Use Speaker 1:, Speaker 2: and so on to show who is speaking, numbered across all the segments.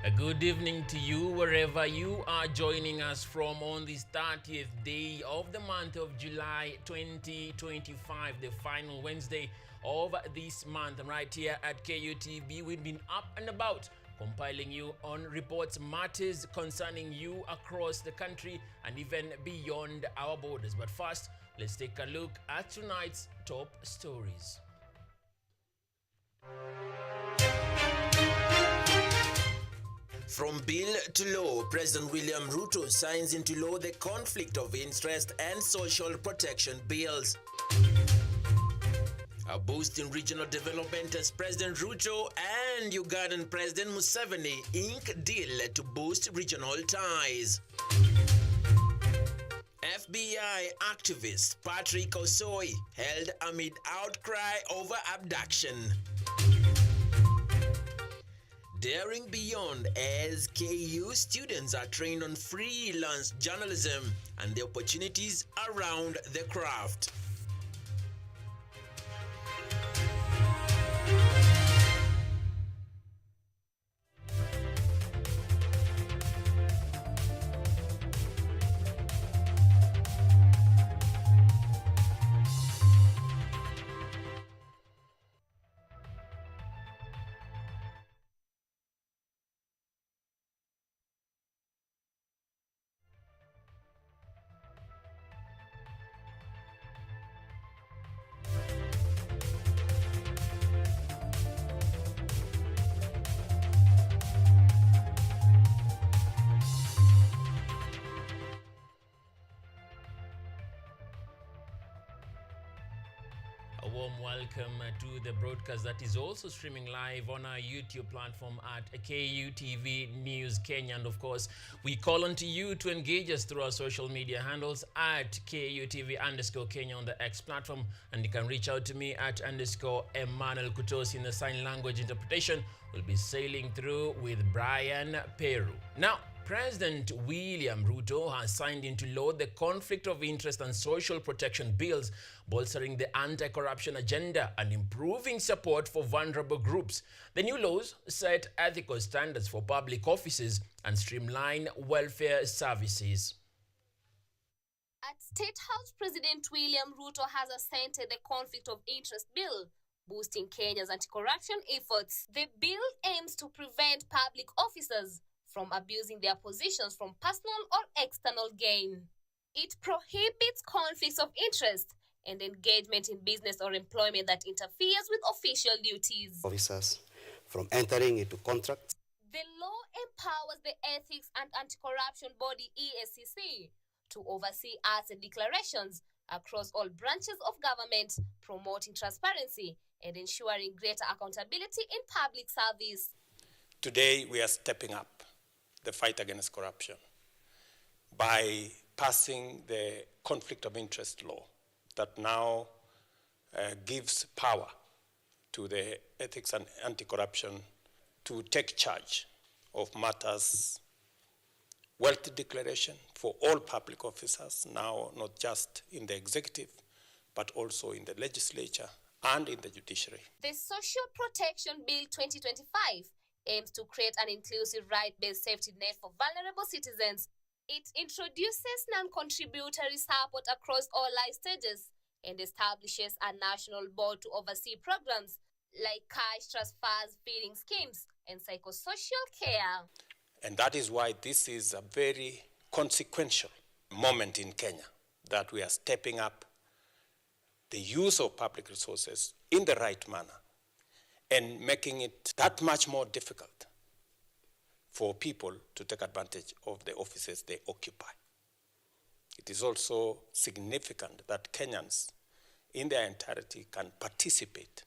Speaker 1: A good evening to you wherever you are joining us from on this 30th day of the month of July 2025, the final Wednesday of this month. And right here at Kutv, we've been up and about compiling you on reports, matters concerning you across the country and even beyond our borders. But first, let's take a look at tonight's top stories. From bill to law, President William Ruto signs into law the conflict of interest and social protection bills. A boost in regional development as President Ruto and Ugandan President Museveni ink deal to boost regional ties. FBI activist Patrick Kutosi held amid outcry over abduction. Daring beyond as KU students are trained on freelance journalism and the opportunities around the craft. A warm welcome to the broadcast that is also streaming live on our YouTube platform at KUTV News Kenya. And of course, we call on to you to engage us through our social media handles at KUTV_Kenya on the X platform. And you can reach out to me at _Emmanuel Kutosi in the sign language interpretation. We'll be sailing through with Brian Peru. Now, President William Ruto has signed into law the conflict of interest and social protection bills, bolstering the anti-corruption agenda and improving support for vulnerable groups. The new laws set ethical standards for public offices and streamline welfare services.
Speaker 2: At State House, President William Ruto has assented the conflict of interest bill, boosting Kenya's anti-corruption efforts. The bill aims to prevent public officers from abusing their positions from personal or external gain. It prohibits conflicts of interest and engagement in business or employment that interferes with official duties.
Speaker 3: Officers from entering into contracts.
Speaker 2: The law empowers the Ethics and Anti-Corruption Body EACC to oversee asset declarations across all branches of government, promoting transparency and ensuring greater accountability in public service.
Speaker 4: Today we are stepping up the fight against corruption by passing the conflict of interest law that now gives power to the Ethics and Anti-Corruption to take charge of matters, wealth declaration for all public officers, now not just in the executive, but also in the legislature and in the judiciary.
Speaker 2: The Social Protection Bill 2025 aims to create an inclusive right-based safety net for vulnerable citizens. It introduces non-contributory support across all life stages and establishes a national board to oversee programs like cash transfers, feeding schemes, and psychosocial care.
Speaker 4: And that is why this is a very consequential moment in Kenya, that we are stepping up the use of public resources in the right manner and making it that much more difficult for people to take advantage of the offices they occupy. It is also significant that Kenyans in their entirety can participate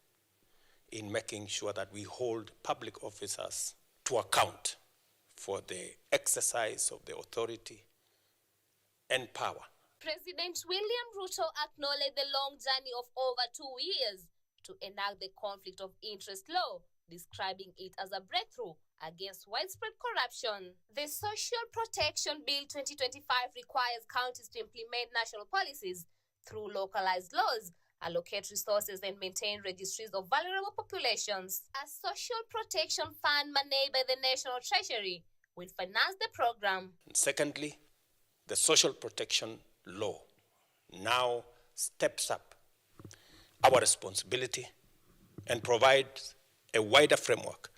Speaker 4: in making sure that we hold public officers to account for the exercise of the authority and power.
Speaker 2: President William Ruto acknowledged the long journey of over 2 years to enact the conflict of interest law, describing it as a breakthrough against widespread corruption. The Social Protection Bill 2025 requires counties to implement national policies through localized laws allocate resources, and maintain registries of vulnerable populations. A social protection fund managed by the National Treasury will finance the program.
Speaker 4: And secondly, the social protection law now steps up our responsibility and provides a wider framework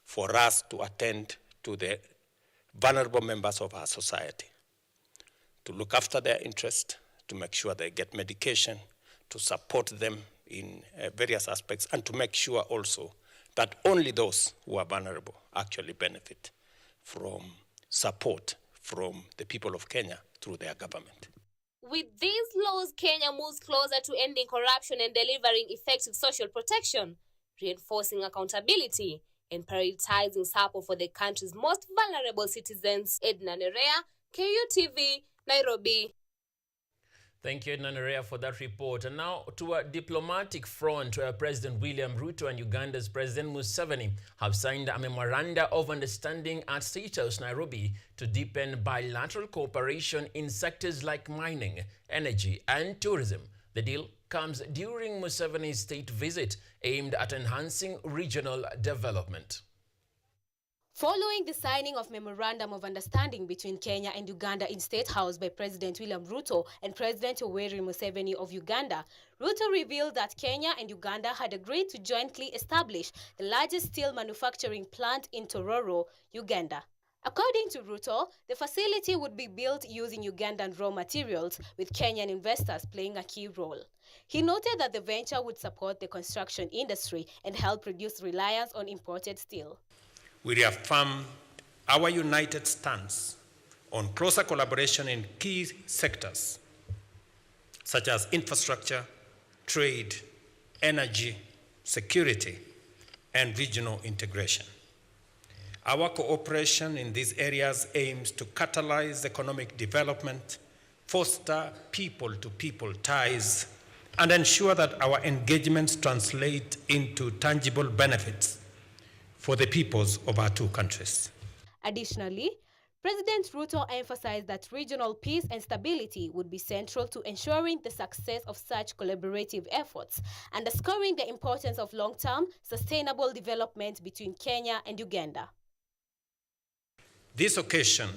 Speaker 4: for us to attend to the vulnerable members of our society, to look after their interest, to make sure they get medication, to support them in various aspects, and to make sure also that only those who are vulnerable actually benefit from support from the people of Kenya through their government.
Speaker 2: With these laws, Kenya moves closer to ending corruption and delivering effective social protection, reinforcing accountability and prioritizing support for the country's most vulnerable citizens. Edna Nerea, KUTV, Nairobi.
Speaker 1: Thank you, Edna Nerea, for that report. And now to a diplomatic front, where President William Ruto and Uganda's President Museveni have signed a memoranda of understanding at State House, Nairobi, to deepen bilateral cooperation in sectors like mining, energy, and tourism. The deal comes during Museveni's state visit aimed at enhancing regional development.
Speaker 5: Following the signing of Memorandum of Understanding between Kenya and Uganda in State House by President William Ruto and President Yoweri Museveni of Uganda, Ruto revealed that Kenya and Uganda had agreed to jointly establish the largest steel manufacturing plant in Tororo, Uganda. According to Ruto, the facility would be built using Ugandan raw materials, with Kenyan investors playing a key role. He noted that the venture would support the construction industry and help reduce reliance on imported steel.
Speaker 4: We reaffirm our united stance on closer collaboration in key sectors such as infrastructure, trade, energy, security, and regional integration. Our cooperation in these areas aims to catalyze economic development, foster people-to-people ties, and ensure that our engagements translate into tangible benefits for the peoples of our two countries.
Speaker 5: Additionally, President Ruto emphasized that regional peace and stability would be central to ensuring the success of such collaborative efforts, underscoring the importance of long-term, sustainable development between Kenya and Uganda.
Speaker 4: This occasion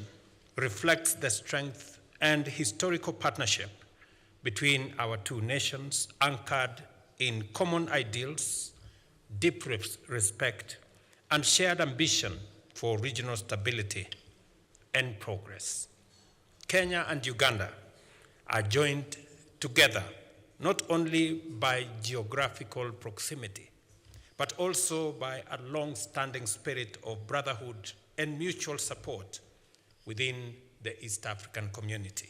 Speaker 4: reflects the strength and historical partnership between our two nations, anchored in common ideals, deep respect, and shared ambition for regional stability and progress. Kenya and Uganda are joined together not only by geographical proximity, but also by a long-standing spirit of brotherhood and mutual support within the East African community.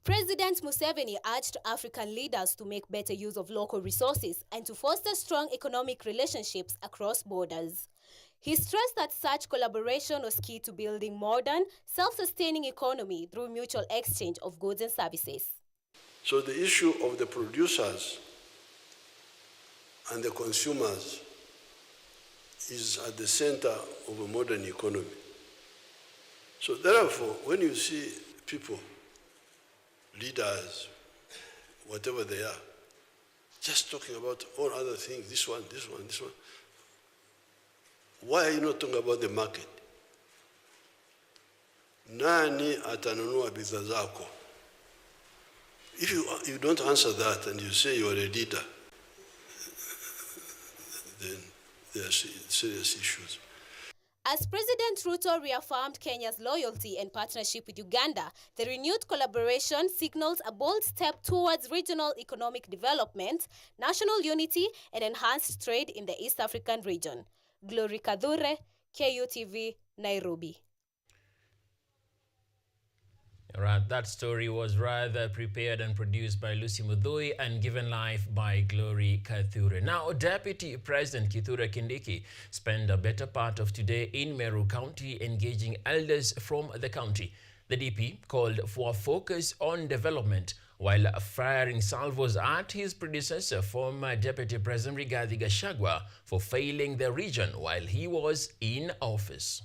Speaker 5: President Museveni urged African leaders to make better use of local resources and to foster strong economic relationships across borders. He stressed that such collaboration was key to building modern, self-sustaining economy through mutual exchange of goods and services.
Speaker 6: So the issue of the producers and the consumers is at the center of a modern economy. So therefore, when you see people, leaders, whatever they are, just talking about all other things, this one, this one, this one, why are you not talking about the market? Nani atanunua bidhaa zako? If you don't answer that and you say you are a leader, then there are serious issues.
Speaker 5: As President Ruto reaffirmed Kenya's loyalty and partnership with Uganda, the renewed collaboration signals a bold step towards regional economic development, national unity, and enhanced trade in the East African region. Glory Kadhure, KUTV, Nairobi.
Speaker 1: Right, that story was rather prepared and produced by Lucy Mudhui and given life by Glory Kathure. Now, Deputy President Kithure Kindiki spent a better part of today in Meru County engaging elders from the county. The DP called for a focus on development while firing salvos at his predecessor, former Deputy President Rigathi Gachagua, for failing the region while he was in office.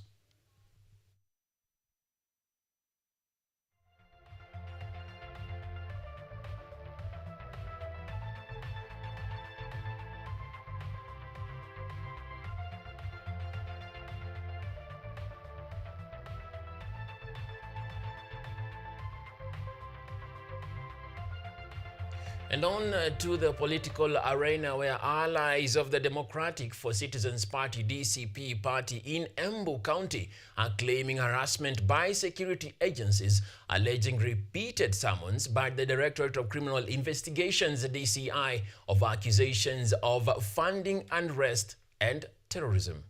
Speaker 1: And on to the political arena, where allies of the Democratic for Citizens Party DCP party in Embu County are claiming harassment by security agencies, alleging repeated summons by the Directorate of Criminal Investigations DCI of accusations of funding unrest and terrorism.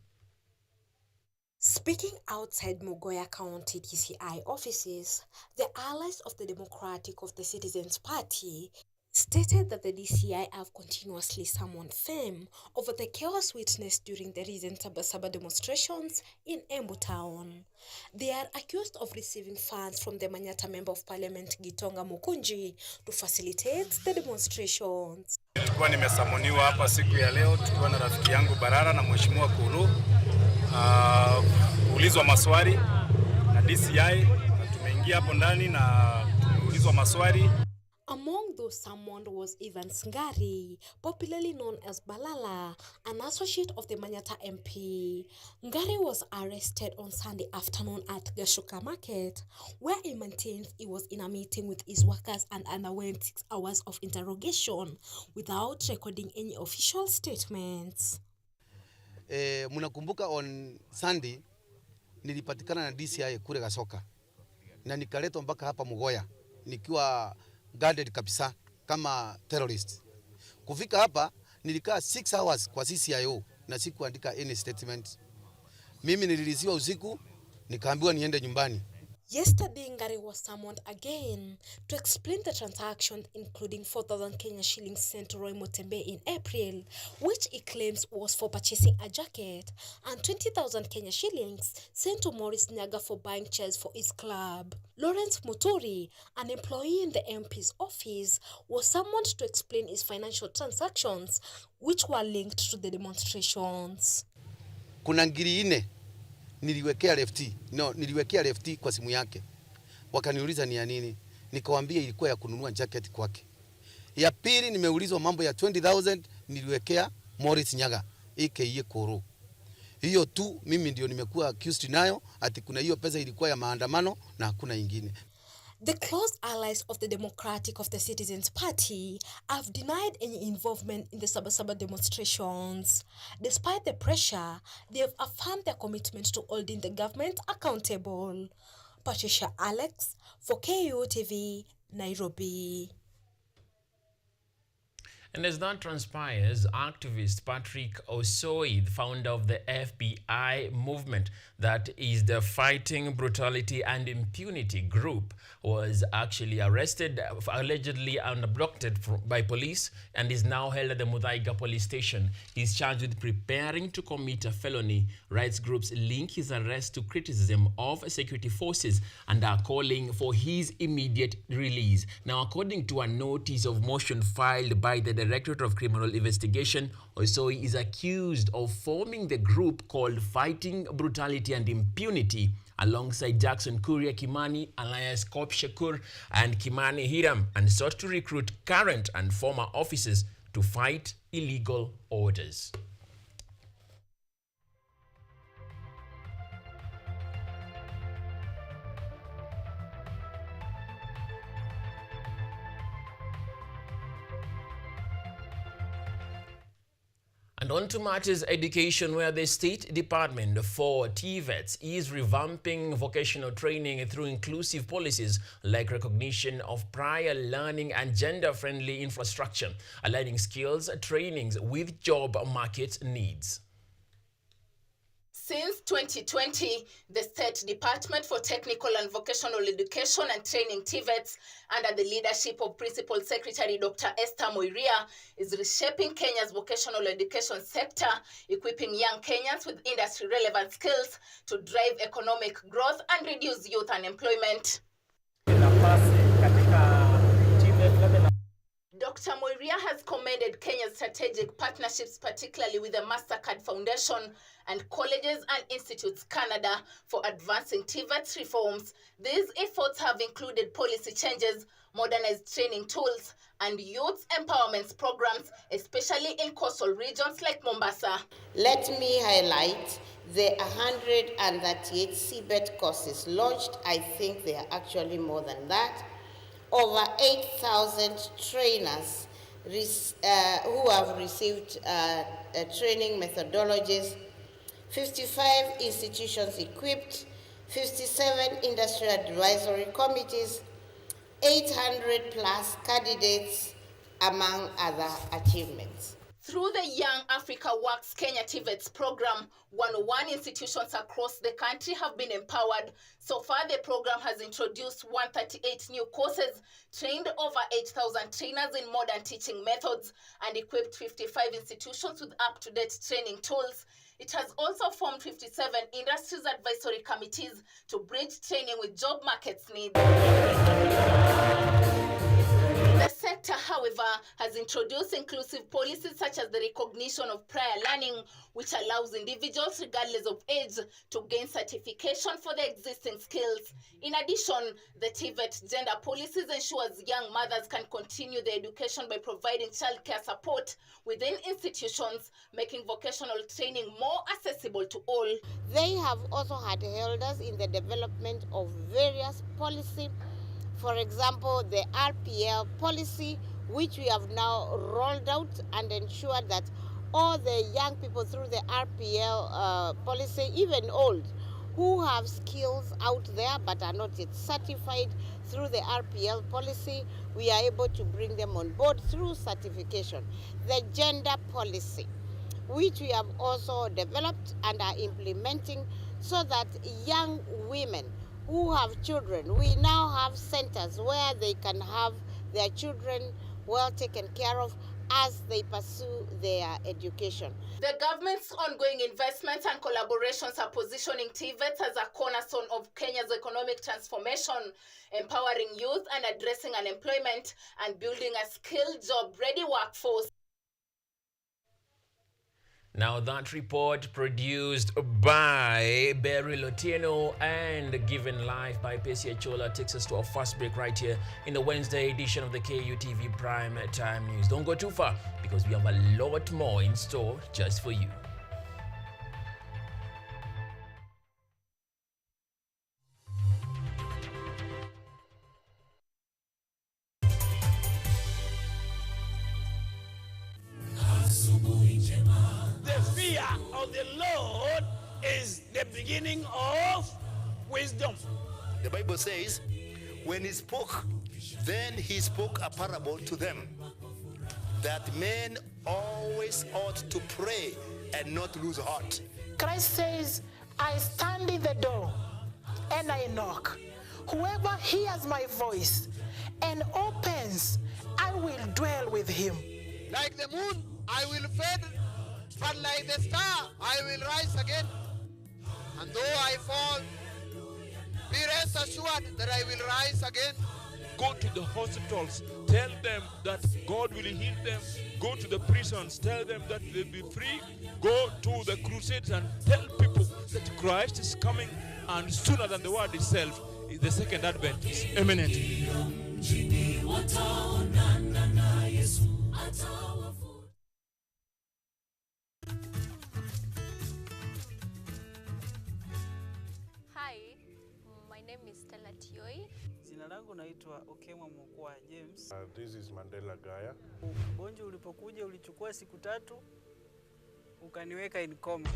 Speaker 7: Speaking outside Mogoya County DCI offices, the allies of the Democratic of the Citizens Party stated that the DCI have continuously summoned them over the chaos witnessed during the recent Sabasaba demonstrations in Embu town. They are accused of receiving funds from the Manyata Member of Parliament Gitonga Mukunji to facilitate the demonstrations.
Speaker 8: Nilikuwa nimesamoniwa hapa siku ya leo tukiwa na rafiki yangu Barara na Mheshimiwa Kulu ulizwa maswali na DCI na tumeingia hapo ndani na tumeulizwa maswali.
Speaker 7: Among those summoned was Ivan Ngari, popularly known as Balala, an associate of the Manyata MP. Ngari was arrested on Sunday afternoon at Gashoka Market, where he maintains he was in a meeting with his workers and underwent 6 hours of interrogation without recording any official statements.
Speaker 3: Munakumbuka on Sunday nilipatikana na DCI kule Gasoka na nikaletwa mpaka hapa Mugoya nikiwa guarded kabisa kama terrorist. Kufika hapa nilikaa 6 hours kwa CCIO na sikuandika any statement. Mimi nililisiwa usiku nikaambiwa niende nyumbani.
Speaker 7: Yesterday, Ngari was summoned again to explain the transaction, including 4,000 Kenya shillings sent to Roy Motembe in April, which he claims was for purchasing a jacket, and 20,000 Kenya shillings sent to Morris Nyaga for buying chairs for his club. Lawrence Muturi, an employee in the MP's office, was summoned to explain his financial transactions, which were linked to the demonstrations.
Speaker 3: Kuna ngiri ine niliwekea lefty kwa simu yake. Wakaniuliza ni ya nini? Nikawaambia ilikuwa ya kununua jacket kwake. Ya pili nimeulizwa mambo ya 20,000 niliwekea Morris Nyaga aka Koro. Hiyo tu mimi ndio nimekuwa accused nayo, ati kuna hiyo pesa ilikuwa ya maandamano na hakuna ingine.
Speaker 7: The close allies of the Democratic of the Citizens Party have denied any involvement in the Sabasaba demonstrations. Despite the pressure, they have affirmed their commitment to holding the government accountable. Patricia Alex for Kutv, Nairobi.
Speaker 1: And as that transpires, activist Patrick Osoi, the founder of the FBI movement that is the Fighting Brutality and Impunity group, was actually arrested, allegedly abducted by police, and is now held at the Muthaiga police station. He's charged with preparing to commit a felony. Rights groups link his arrest to criticism of security forces and are calling for his immediate release. Now, according to a notice of motion filed by the Directorate of Criminal Investigation, Osoi is accused of forming the group called Fighting Brutality and Impunity alongside Jackson Kuria Kimani, Elias Kop Shakur, and Kimani Hiram, and sought to recruit current and former officers to fight illegal orders. And on to matters education, where the State Department for TVETs is revamping vocational training through inclusive policies like recognition of prior learning and gender-friendly infrastructure, aligning skills trainings with job market needs.
Speaker 9: Since 2020, the State Department for Technical and Vocational Education and Training TVETs, under the leadership of Principal Secretary Dr. Esther Moiria, is reshaping Kenya's vocational education sector, equipping young Kenyans with industry-relevant skills to drive economic growth and reduce youth unemployment. Dr. Moiria has commended Kenya's strategic partnerships, particularly with the MasterCard Foundation and Colleges and Institutes Canada, for advancing TVETs reforms. These efforts have included policy changes, modernized training tools, and youth empowerment programs, especially in coastal regions like Mombasa.
Speaker 10: Let me highlight the 138 CBET courses launched. I think they are actually more than that. Over 8,000 trainers who have received training methodologies, 55 institutions equipped, 57 industry advisory committees, 800 plus candidates, among other achievements.
Speaker 9: Through the Young Africa Works Kenya TVETs program, 101 institutions across the country have been empowered. So far, the program has introduced 138 new courses, trained over 8,000 trainers in modern teaching methods, and equipped 55 institutions with up-to-date training tools. It has also formed 57 industries advisory committees to bridge training with job markets needs. The sector, however, has introduced inclusive policies such as the recognition of prior learning, which allows individuals, regardless of age, to gain certification for their existing skills. In addition, the TVET gender policies ensures young mothers can continue their education by providing childcare support within institutions, making vocational training more accessible to all.
Speaker 10: They have also had elders in the development of various policy. For example, the RPL policy, which we have now rolled out and ensured that all the young people through the RPL policy, even old, who have skills out there but are not yet certified through the RPL policy, we are able to bring them on board through certification. The gender policy, which we have also developed and are implementing so that young women who have children, we now have centers where they can have their children well taken care of as they pursue their education.
Speaker 9: The government's ongoing investments and collaborations are positioning TVET as a cornerstone of Kenya's economic transformation, empowering youth and addressing unemployment and building a skilled, job-ready workforce.
Speaker 1: Now that report, produced by Barry Lotino and given live by Pesi Achola, takes us to our first break right here in the Wednesday edition of the KUTV Prime Time News. Don't go too far because we have a lot more in store just for you.
Speaker 11: The fear of the Lord is the beginning of wisdom.
Speaker 12: The Bible says, when he spoke, then he spoke a parable to them, that men always ought to pray and not lose heart.
Speaker 13: Christ says, I stand in the door and I knock. Whoever hears my voice and opens, I will dwell with him.
Speaker 14: Like the moon, I will fade, but like the star, I will rise again. And though I fall, be rest assured that I will rise again.
Speaker 15: Go to the hospitals, tell them that God will heal them. Go to the prisons, tell them that they'll be free. Go to the crusades and tell people that Christ is coming, and sooner than the word itself, the second advent is imminent.
Speaker 16: Hi, my name is Stella Tioi.
Speaker 17: Jina langu naitwa Okemwa Mokwa James.
Speaker 18: This is Mandela Gaya.
Speaker 17: Ugonjwa ulipokuja ulichukua siku 3 ukaniweka in coma.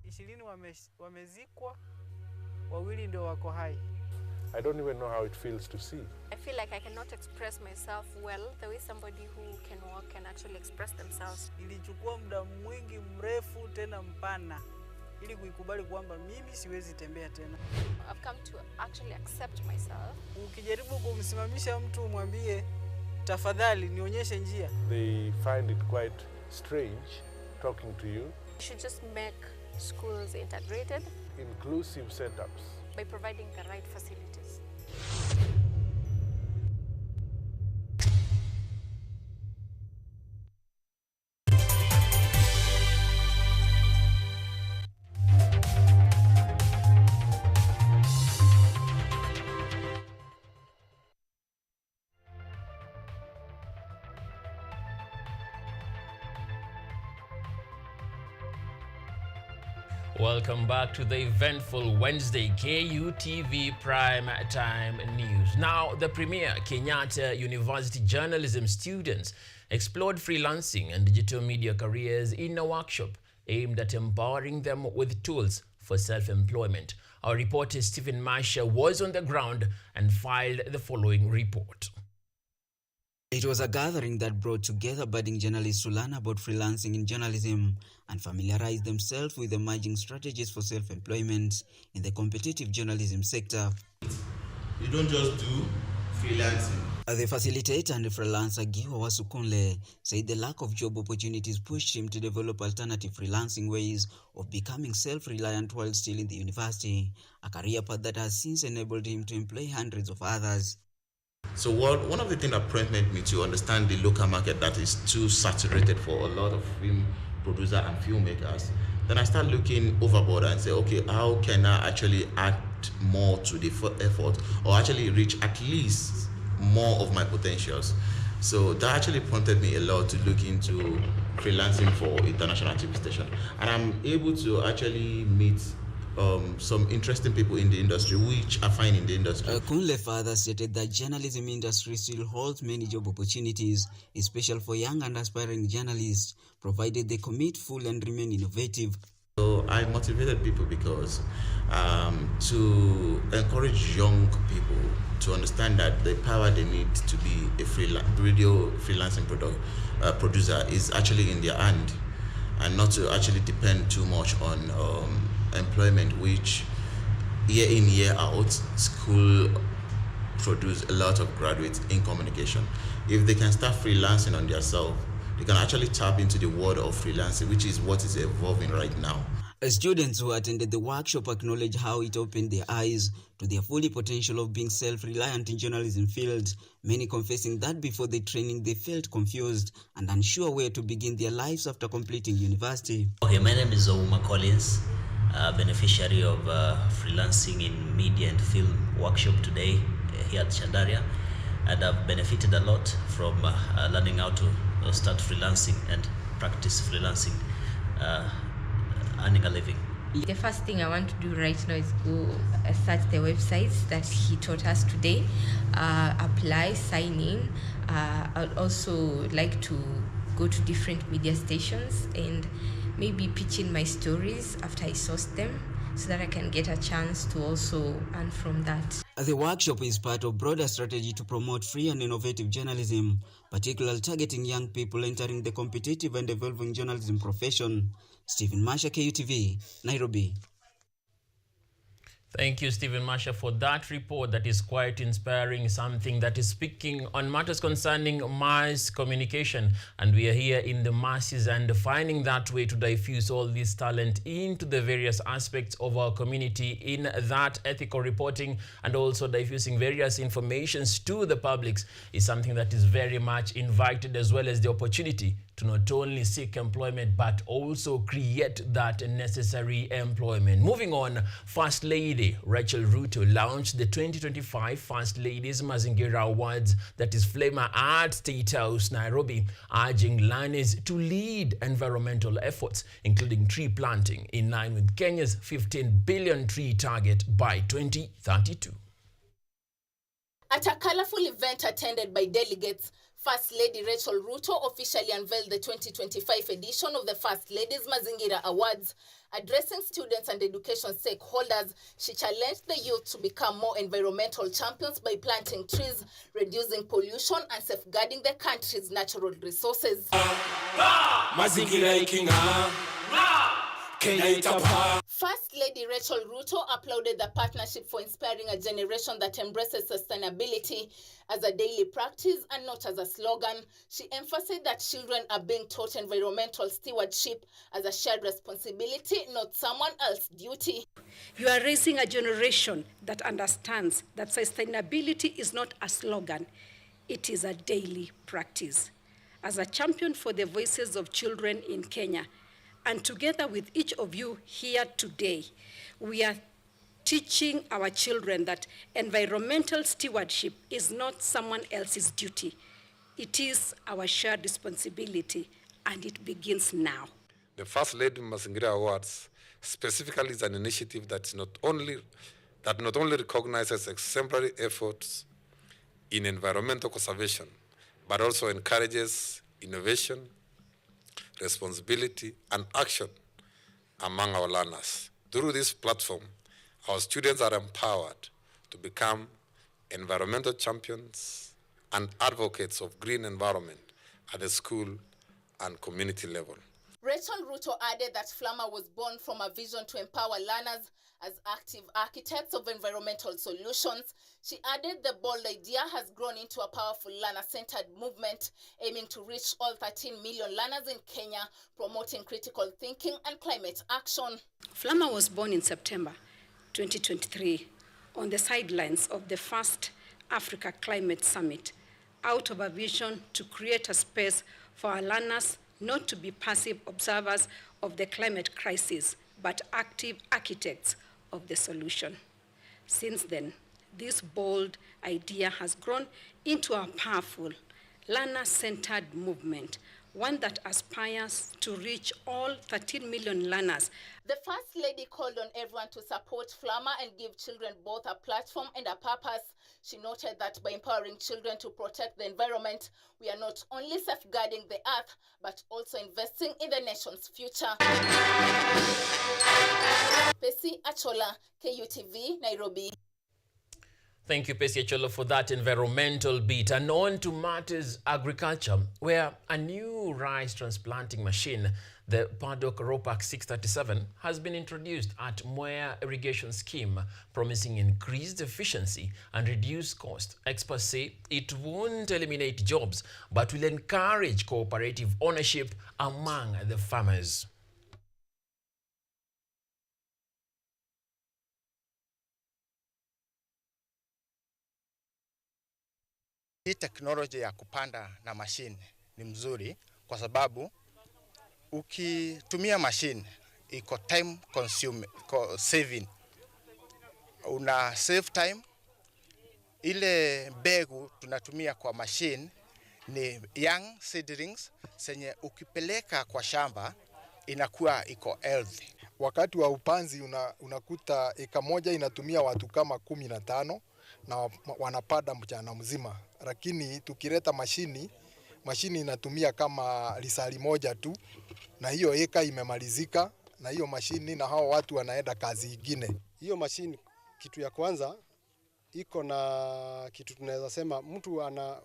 Speaker 17: 20 wamezikwa, 2 ndio wako hai.
Speaker 18: I don't even know how it feels to see.
Speaker 16: I feel like I cannot express myself well the way somebody who can walk can actually express themselves.
Speaker 17: Ilichukua muda mwingi mrefu tena mpana ili kuikubali kwamba mimi siwezi tembea tena.
Speaker 16: I've come to actually accept myself.
Speaker 17: Ukijaribu kumsimamisha mtu umwambie tafadhali nionyeshe njia,
Speaker 18: they find it quite strange talking to you.
Speaker 16: You should just make schools integrated,
Speaker 18: inclusive setups,
Speaker 16: by providing the right facilities.
Speaker 1: Welcome back to the eventful Wednesday KUTV Prime Time News. Now, the premier Kenyatta University journalism students explored freelancing and digital media careers in a workshop aimed at empowering them with tools for self-employment. Our reporter Stephen Masha was on the ground and filed the following report.
Speaker 19: It was a gathering that brought together budding journalists to learn about freelancing in journalism and familiarize themselves with emerging strategies for self-employment in the competitive journalism sector.
Speaker 20: You don't just do freelancing.
Speaker 19: The facilitator and freelancer Giwa Wasukunle said the lack of job opportunities pushed him to develop alternative freelancing ways of becoming self-reliant while still in the university, a career path that has since enabled him to employ hundreds of others.
Speaker 20: So one of the things that prompted me to understand the local market that is too saturated for a lot of film producers and filmmakers, then I start looking overboard and say, okay, how can I actually add more to the effort or actually reach at least more of my potentials? So that actually prompted me a lot to look into freelancing for international TV station. And I'm able to actually meet some interesting people in the industry, which I find in the industry.
Speaker 19: Kunle further stated that journalism industry still holds many job opportunities, especially for young and aspiring journalists, provided they commit full and remain innovative.
Speaker 20: So I motivated people because to encourage young people to understand that the power they need to be a radio freelancing producer is actually in their hand, and not to actually depend too much on employment, which year in, year out, school produce a lot of graduates in communication. If they can start freelancing on themselves, they can actually tap into the world of freelancing, which is what is evolving right now.
Speaker 19: Students who attended the workshop acknowledged how it opened their eyes to their full potential of being self-reliant in journalism field, many confessing that before the training they felt confused and unsure where to begin their lives after completing university.
Speaker 21: Okay, my name is Ouma Collins, beneficiary of freelancing in media and film workshop today here at Chandaria, and I've benefited a lot from learning how to start freelancing and practice freelancing, earning a living.
Speaker 22: The first thing I want to do right now is go search the websites that he taught us today, apply, sign in. I'd also like to go to different media stations and maybe pitch in my stories after I source them, so that I can get a chance to also earn from that.
Speaker 19: The workshop is part of broader strategy to promote free and innovative journalism, particularly targeting young people entering the competitive and evolving journalism profession. Stephen Masha, KUTV, Nairobi.
Speaker 1: Thank you, Stephen Masha, for that report. That is quite inspiring, something that is speaking on matters concerning mass communication. And we are here in the masses and finding that way to diffuse all this talent into the various aspects of our community in that ethical reporting, and also diffusing various informations to the publics is something that is very much invited, as well as the opportunity to not only seek employment but also create that necessary employment. Moving on, First Lady Rachel Ruto launched the 2025 First Ladies Mazingira Awards, that is Flema at State House, Nairobi, urging learners to lead environmental efforts, including tree planting, in line with Kenya's 15 billion tree target by 2032.
Speaker 9: At a colorful event attended by delegates, First Lady Rachel Ruto officially unveiled the 2025 edition of the First Ladies Mazingira Awards. Addressing students and education stakeholders, she challenged the youth to become more environmental champions by planting trees, reducing pollution, and safeguarding the country's natural resources. First Lady Rachel Ruto applauded the partnership for inspiring a generation that embraces sustainability as a daily practice and not as a slogan. She emphasized that children are being taught environmental stewardship as a shared responsibility, not someone else's duty.
Speaker 23: You are raising a generation that understands that sustainability is not a slogan, it is a daily practice. As a champion for the voices of children in Kenya, and together with each of you here today, we are teaching our children that environmental stewardship is not someone else's duty. It is our shared responsibility, and it begins now.
Speaker 24: The First Lady Mazingira Awards
Speaker 2: Specifically, it's an initiative that not only recognizes exemplary efforts in environmental conservation, but also encourages innovation, responsibility, and action among our learners. Through this platform, our students are empowered to become environmental champions and advocates of green environment at the school and community level.
Speaker 9: Rachel Ruto added that Flamma was born from a vision to empower learners as active architects of environmental solutions. She added the bold idea has grown into a powerful learner-centered movement aiming to reach all 13 million learners in Kenya, promoting critical thinking and climate action.
Speaker 23: Flamma was born in September 2023 on the sidelines of the first Africa Climate Summit, out of a vision to create a space for our learners not to be passive observers of the climate crisis, but active architects of the solution. Since then, this bold idea has grown into a powerful, learner-centered movement, one that aspires to reach all 13 million learners.
Speaker 9: The First Lady called on everyone to support Flamma and give children both a platform and a purpose. She noted that by empowering children to protect the environment, we are not only safeguarding the earth, but also investing in the nation's future. Pesi Achola, KUTV, Nairobi.
Speaker 1: Thank you, Pesi Achola, for that environmental beat. And on to matters agriculture, where a new rice transplanting machine, the Paddock Ropac 637, has been introduced at Mwea Irrigation Scheme, promising increased efficiency and reduced cost. Experts say it won't eliminate jobs, but will encourage cooperative ownership among the farmers.
Speaker 4: Hii teknolojia ya kupanda na machine ni mzuri kwa sababu ukitumia machine iko time saving. Una save time. Ile mbegu tunatumia kwa machine ni young seedlings zenye ukipeleka kwa shamba inakuwa iko healthy.
Speaker 6: Wakati wa upanzi unakuta eka moja inatumia watu kama 15 na wanapada mchana mzima. Lakini tukileta mashini inatumia kama lisali moja tu, na hiyo eka imemalizika na hiyo mashini, na hao watu wanaenda kazi nyingine.
Speaker 24: Hiyo mashini, kitu ya kwanza iko na kitu tunaweza sema mtu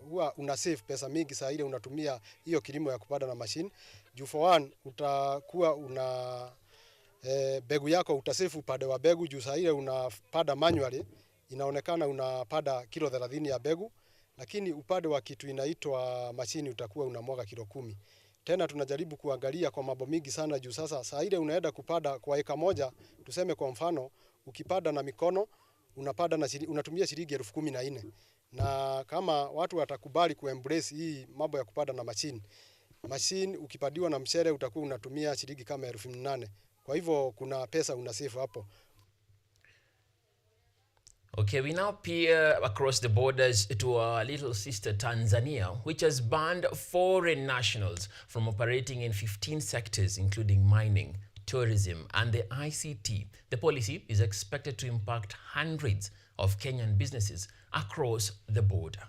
Speaker 24: huwa una save pesa mingi saa ile unatumia hiyo kilimo ya kupada na mashini. Juu for one utakuwa una begu yako utasave upande wa begu, juu saa ile unapada manually inaonekana unapada kilo 30 ya begu, lakini upande wa kitu inaitwa mashini utakuwa unamwaga kilo 10. Tena tunajaribu kuangalia kwa mambo mingi sana, juu sasa saa ile unaenda kupada kwa eka moja, tuseme kwa mfano ukipada na mikono unapada na unatumia shilingi 14,000, na kama watu watakubali kuembrace hii mambo ya kupada na machine ukipadiwa na mshere utakuwa unatumia shilingi kama 8,000. Kwa hivyo kuna pesa unasave hapo.
Speaker 1: Okay, we now peer across the borders to our little sister Tanzania, which has banned foreign nationals from operating in 15 sectors, including mining, tourism, and the ICT. The policy is expected to impact hundreds of Kenyan businesses across the border.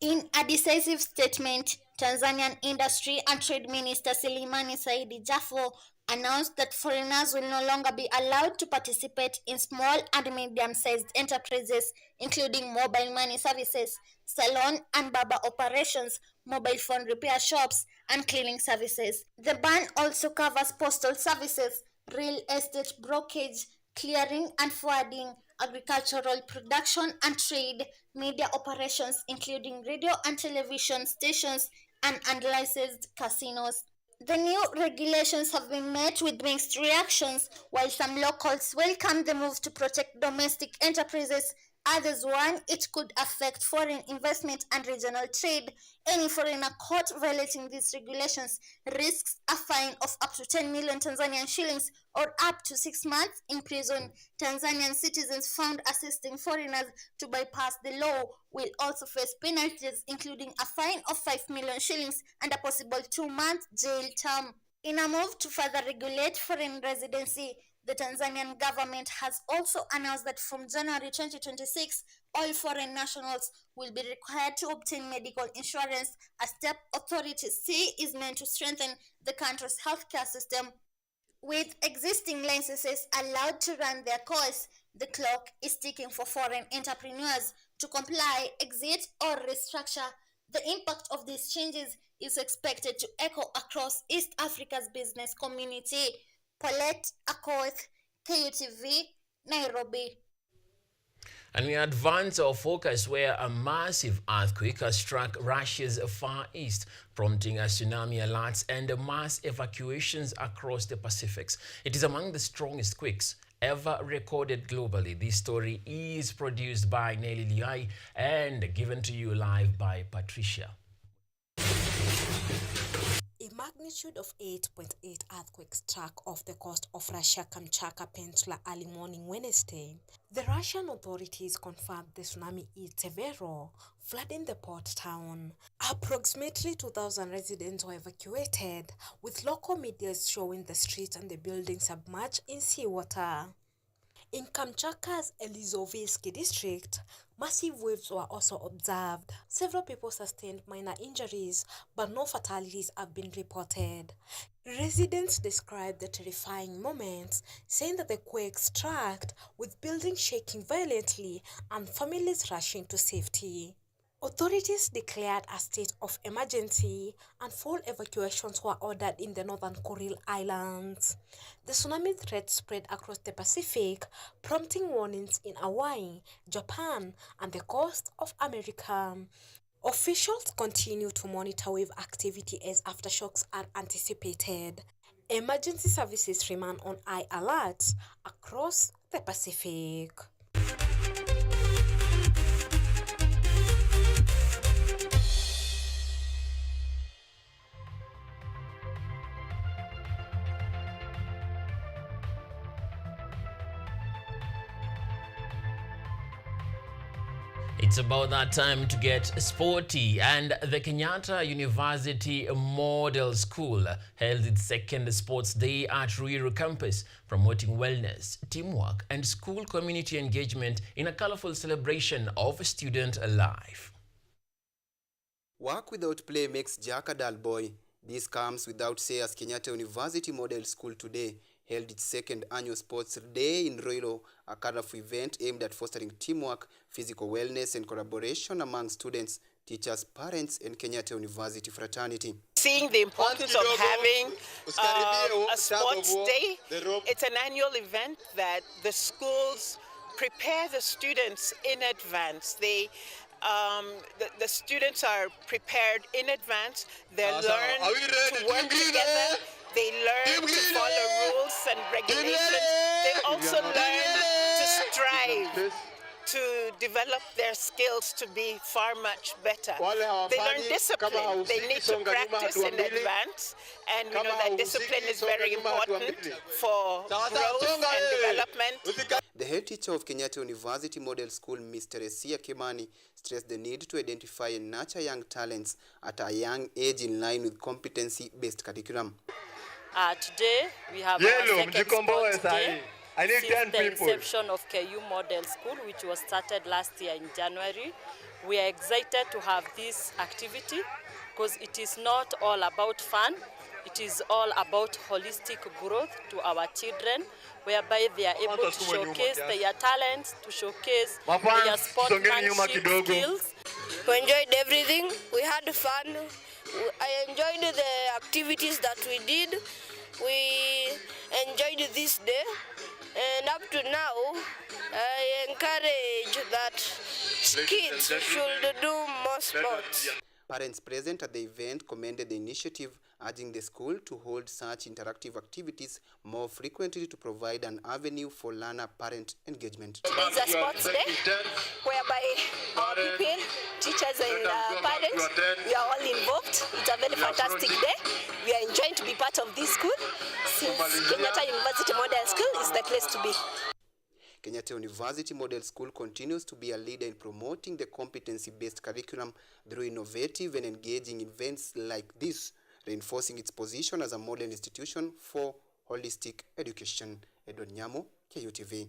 Speaker 25: In a decisive statement, Tanzanian Industry and Trade Minister Selemani Saidi Jafo announced that foreigners will no longer be allowed to participate in small and medium-sized enterprises, including mobile money services, salon and barber operations, mobile phone repair shops, and cleaning services. The ban also covers postal services, real estate brokerage, clearing and forwarding, agricultural production and trade, media operations including radio and television stations, and unlicensed casinos. The new regulations have been met with mixed reactions. While some locals welcome the move to protect domestic enterprises, others warn it could affect foreign investment and regional trade. Any foreigner caught violating these regulations risks a fine of up to 10 million Tanzanian shillings or up to 6 months in prison. Tanzanian citizens found assisting foreigners to bypass the law will also face penalties, including a fine of 5 million shillings and a possible 2-month jail term. In a move to further regulate foreign residency, the Tanzanian government has also announced that from January 2026, all foreign nationals will be required to obtain medical insurance, a step authorities say is meant to strengthen the country's healthcare system. With existing licenses allowed to run their course, the clock is ticking for foreign entrepreneurs to comply, exit, or restructure. The impact of these changes is expected to echo across East Africa's business community. Paulette Akoth, Kutv, Nairobi.
Speaker 1: And we advance our focus where a massive earthquake has struck Russia's Far East, prompting a tsunami alerts and mass evacuations across the Pacific. It is among the strongest quakes ever recorded globally. This story is produced by Nelly Liai and given to you live by Patricia.
Speaker 3: A magnitude of 8.8 earthquake struck off the coast of Russia Kamchatka Peninsula early morning Wednesday. The Russian authorities confirmed the tsunami is severe, flooding the port town. Approximately 2,000 residents were evacuated, with local media showing the streets and the buildings submerged in seawater. In Kamchatka's Elizovsky district, massive waves were also observed. Several people sustained minor injuries, but no fatalities have been reported. Residents described the terrifying moments, saying that the quake struck with buildings shaking violently and families rushing to safety. Authorities declared a state of emergency and full evacuations were ordered in the northern Kuril Islands. The tsunami threat spread across the Pacific, prompting warnings in Hawaii, Japan, and the coast of America. Officials continue to monitor wave activity as aftershocks are anticipated. Emergency services remain on high alert across the Pacific.
Speaker 1: It's about that time to get sporty, and the Kenyatta University Model School held its second sports day at Ruiru campus, promoting wellness, teamwork, and school community engagement in a colorful celebration of student life.
Speaker 5: Work without play makes Jack a dull boy. This comes without say as Kenyatta University Model School today held its second annual sports day in Ruiru, a colorful event aimed at fostering teamwork, physical wellness, and collaboration among students, teachers, parents, and Kenyatta University fraternity.
Speaker 7: Seeing the importance of having a sports day, it's an annual event that the schools prepare the students in advance. The students are prepared in advance. They learn to work together. They learn to follow rules and regulations. They also learn to strive to develop their skills to be far much better. They learn discipline. They need to practice in advance, and we know that discipline is very important for growth and development.
Speaker 5: The head teacher of Kenyatta University Model School, Mr. Esia Kimani, stressed the need to identify and nurture young talents at a young age in line with competency-based curriculum.
Speaker 8: Today we have our second sports day since the inception of KU Model School, which was started last year in January. We are excited to have this activity because it is not all about fun. It is all about holistic growth to our children, whereby they are able to showcase their talents, to showcase their sportsmanship skills.
Speaker 10: We enjoyed everything. We had fun. I enjoyed the activities that we did. We enjoyed this day. And up to now, I encourage that kids should do more sports.
Speaker 5: Parents present at the event commended the initiative, urging the school to hold such interactive activities more frequently to provide an avenue for learner-parent engagement.
Speaker 7: Today is a sports day whereby our people, teachers and parents, we are all involved. It's a very fantastic day. We are enjoying to be part of this school since Kenyatta University Model School is the place to be.
Speaker 5: Kenyatta University Model School continues to be a leader in promoting the competency-based curriculum through innovative and engaging events like this, reinforcing its position as a model institution for holistic education. Edward Nyamo, KUTV.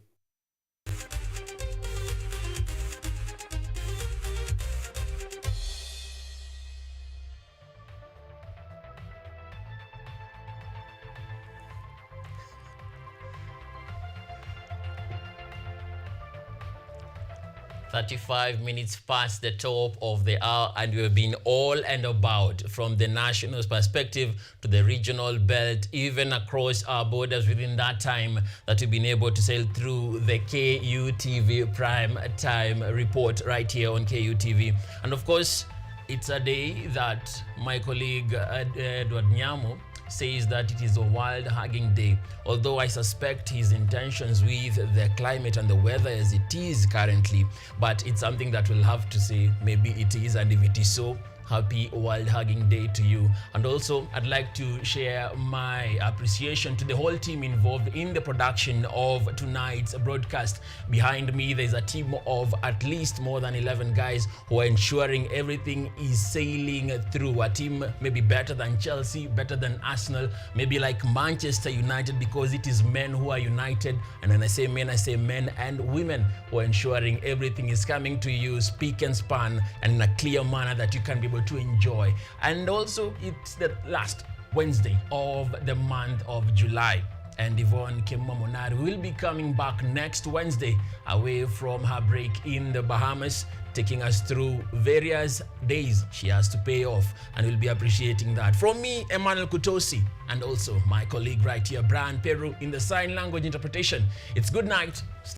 Speaker 1: "35 minutes past the top of the hour, and we've been all and about, from the national perspective to the regional belt, even across our borders within that time that we've been able to sail through the KUTV Prime Time report right here on KUTV. And of course, it's a day that my colleague Edward Nyamo says that it is a World Hugging Day, although I suspect his intentions with the climate and the weather as it is currently, but it's something that we'll have to say maybe it is, and if it is so, happy World Hugging Day to you. And also, I'd like to share my appreciation to the whole team involved in the production of tonight's broadcast. Behind me, there's a team of at least more than 11 guys who are ensuring everything is sailing through. A team maybe better than Chelsea, better than Arsenal, maybe like Manchester United, because it is men who are united. And when I say men, I say men and women who are ensuring everything is coming to you speak and span and in a clear manner that you can be able to enjoy. And also, it's the last Wednesday of the month of July, and Yvonne Kemamonari will be coming back next Wednesday away from her break in the Bahamas, taking us through various days she has to pay off, and we'll be appreciating that. From me, Emmanuel Kutosi, and also my colleague right here, Brian Peru, in the sign language interpretation, it's good night.